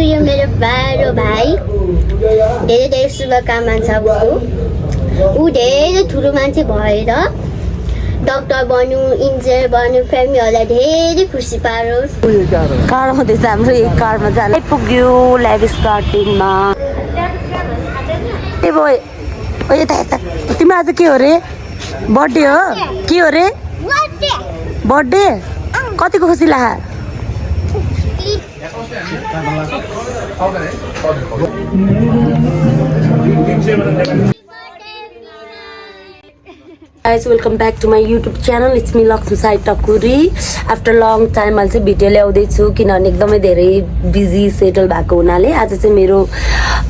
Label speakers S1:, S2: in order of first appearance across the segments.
S1: यो मेरो बारो भाइ धेरै धेरै शुभकामना छ उसको। ऊ धेरै ठुलो मान्छे भएर डक्टर बन्नु, इन्जिनियर बन्नु, फ्यामिलीहरूलाई धेरै खुसी पारोस्।
S2: कार हुँदैछ हाम्रो एक कारमा जान पुग्यो लेभिस गार्डनमा। ए बोय ओ यता यता तिम्रो आज के हो रे? बर्थडे हो? के हो रे? बर्थडे? कतिको खुसी लाग्यो? Guys, welcome back to my YouTube channel. It's me Lakshmi Sai Takuri. After long time मैले चाहिँ भिडियो ल्याउँदै छु किनभने एकदमै धेरै बिजी सेटल भएको हुनाले आज चाहिँ मेरो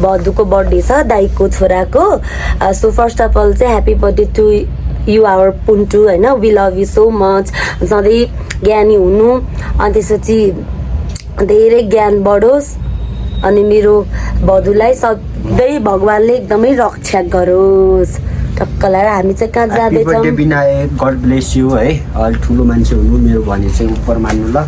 S2: बधुको बर्थडे छ, दाइको छोराको। सो फर्स्ट अफ अल चाहिँ happy birthday to you our Puntu हैन। We love you so much. सधैँ ज्ञानी हुनु अनि त्यसपछि धेरै ज्ञान बढोस् अनि मेरो बधुलाई सधैँ भगवानले एकदमै रक्षा गरोस्। टक्क लगाएर हामी चाहिँ कहाँ जाँदैछौँ?
S3: विनायक गड ब्लेस यु है। अलि ठुलो मान्छे हुनु मेरो भने चाहिँ उपर मान्नु ल।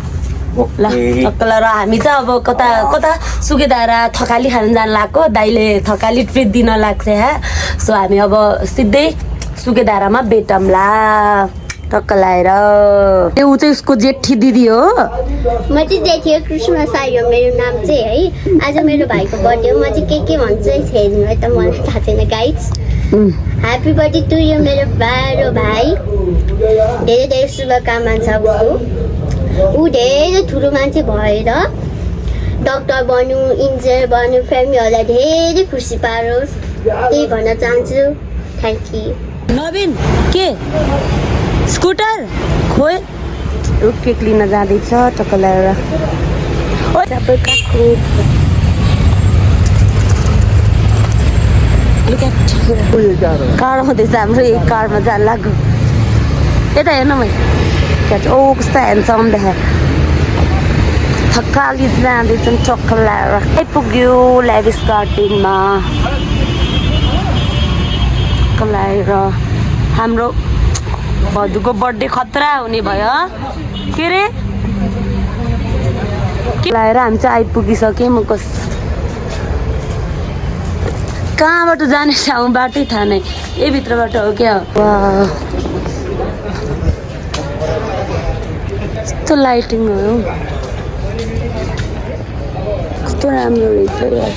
S2: ल टक्क लगाएर हामी चाहिँ अब कता कता सुकेदारा थकाली खान जान लाग्यो। दाइले थकाली ट्रिट दिन लाग्छ है। सो हामी अब सिधै सुकेदारामा भेटौँला। टक्क लगाएर ऊ चाहिँ उसको जेठी दिदी हो।
S1: म चाहिँ जेठी हो, कृष्ण साई हो मेरो नाम चाहिँ है। आज मेरो भाइको बर्थडे हो। म चाहिँ के भन्छ हेर्नु है त, मलाई थाहा छैन guys. Happy birthday to you मेरो बारो भाइ धेरै धेरै शुभकामना छ उसको। ऊ धेरै ठुलो मान्छे भएर डक्टर बन्नु, इन्जिनियर बन्नु, फ्यामिलीहरूलाई धेरै खुसी पारोस्। त्यही भन्न चाहन्छु। Thank you.
S2: नवीन के स्कुटर खोइ केक लिन जाँदैछ। टक्क लगाएर सबै काको कार हुँदैछ हाम्रो एक कारमा जान लाग्यो। यता हेर्नु मैले ओ कस्तो ह्यान्डसम देखा। थकाली जाँदैछन् टक्क लगाएर आइपुग्यो लेभिस गार्डनमा। टक्क लगाएर हाम्रो भदुको बर्थडे खतरा हुने भयो। के रे लगाएर हामी चाहिँ आइपुगिसक्यौँ। म कहाँबाट जाने ठाउँ बाटै थाहा नै। ए भित्रबाट हो क्या? कस्तो लाइटिङ हो, कस्तो राम्रो रहेछ यार।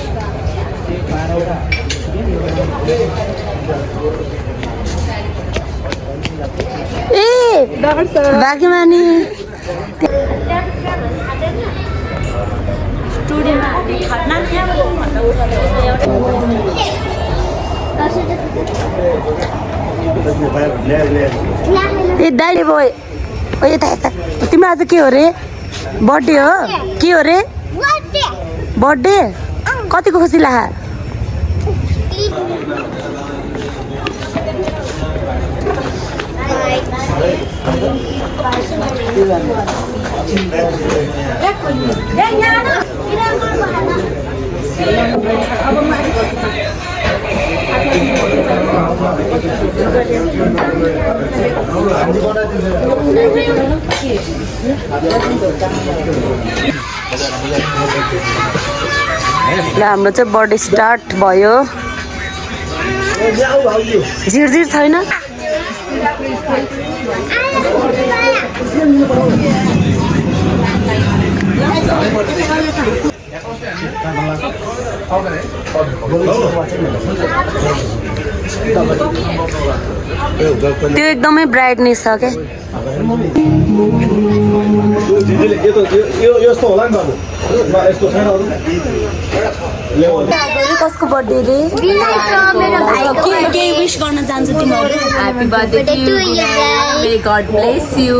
S2: ए बागेमानी ए दाइले बोय ओ यता यता तिम्रो आज के हो रे? बर्थडे हो? के हो रे? बर्थडे? कतिको खुसी लाग्यो? ल हाम्रो चाहिँ बर्थडे स्टार्ट भयो। झिरझिर छैन? त्यो एकदमै ब्राइटनेस छ क्या। कसको बर्थडे रे? के विश गर्न चाहन्छु तिमीहरू? Happy birthday to you, may God bless you.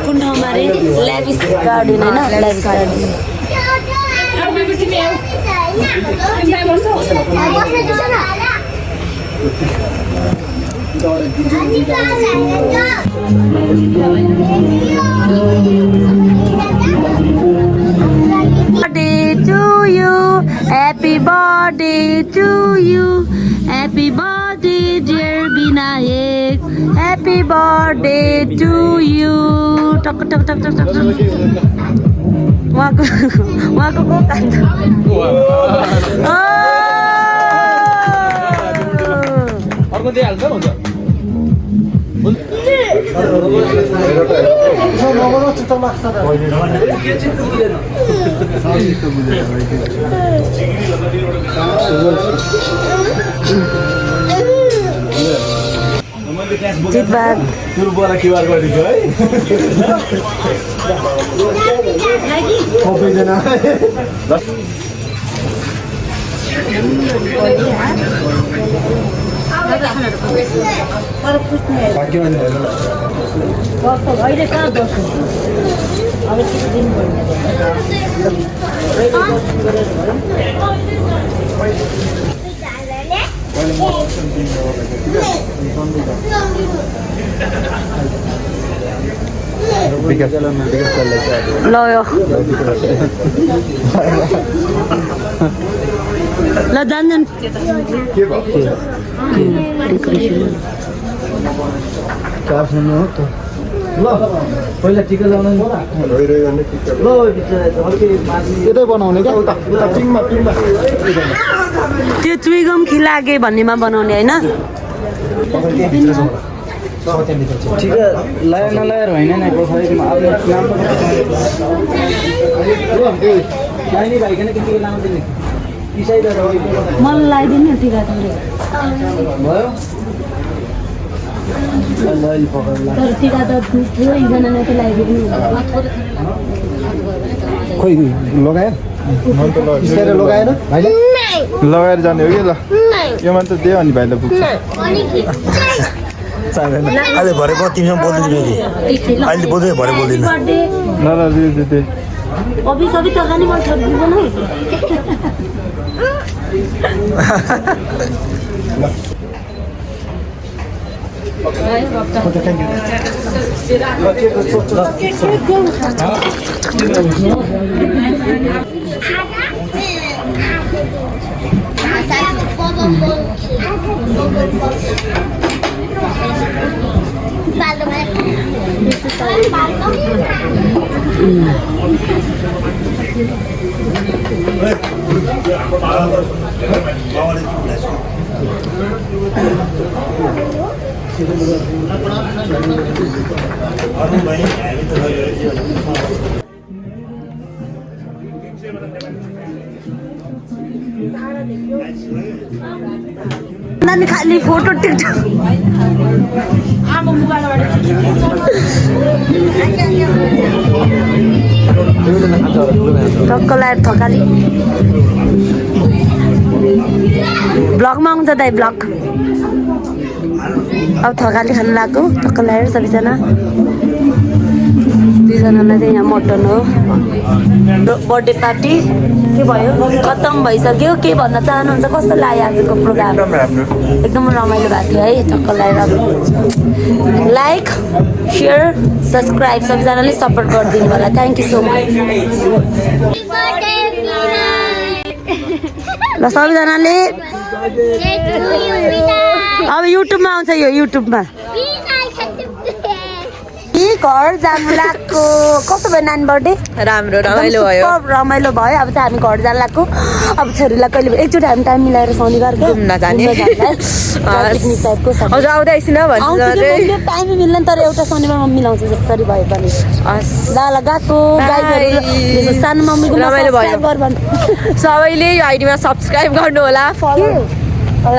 S2: कुन ठाउँमा रे? लेभिस गार्डन हैन? Levis garden. Birthday to you, happy birthday to you, happy birthday dear Vinayak, happy birthday to you. Tok tok tok tok tok. उहाँको को कान्छ
S4: अर्को दिइहाल्छ हुन्छ
S2: जितबाद
S4: बोला क्युआर गरिदिन्छु है सबैजना
S2: ल यो ल जान
S4: के भयो ल पहिला टिका लाउन यतै बनाउने क्या उता उता पिङमा
S2: त्यो चुइगम खिलागे भन्नेमा बनाउने होइन
S4: टिका लाएर नलाएर होइन नि पछाडिमा आफ्नो भाइकन के टिका लाउँदैन इसाई
S2: मलाई लगाइदिनु टिका
S4: भयो
S2: तर टिका त ठुलो एकजना नै त लगाइदिनु
S4: खोइ लगायो लगाएन भाइले लगाएर जाने हो कि ल यो मात्र दियो अनि भाइले पुग्छ
S5: अहिले भरे म तिमीसँग बोल्दैछु फेरि अहिले बोल्दै भरे बोल्दिनँ
S4: ल ल दिदी
S2: अभी सबै तगानी मन छोड्दिनु नानी खाली फोटो टिकटक टक्क लाएर थकाली ब्लगमा आउँछ दाइ ब्लग अब थकाली खानु लाग्यो टक्क लाएर सबैजना दुईजनालाई चाहिँ यहाँ मटन हो बर्थडे पार्टी के भयो खत्तम भइसक्यो के भन्न चाहनुहुन्छ कस्तो लाग्यो आजको प्रोग्राम एकदम रमाइलो भएको थियो है टक्क लाएर लाइक सेयर सब्सक्राइब सबैजनाले सपोर्ट गरिदिनु होला थ्याङ्क यू सो मच ल सबैजनाले अब युट्युबमा आउँछ यो युट्युबमा घर जानु लाग्यो कस्तो भयो नानी बर्थडे
S6: राम्रो रमाइलो भयो
S2: रमाइलो भयो अब चाहिँ हामी घर जानु लाग्यो अब छोरीलाई कहिले एकचोटि हामी टाइम मिलाएर शनिबार
S6: घुम्न जाने
S2: पिकनिक टाइपको
S6: हजुर आउँदै आइसिन
S2: टाइमै मिल्दैन तर एउटा शनिबारमा मिलाउँछ जसरी भए पनि ल गएको सानो मम्मीको
S6: रमाइलो भयो सबैले यो आइडीमा सब्सक्राइब गर्नु होला ल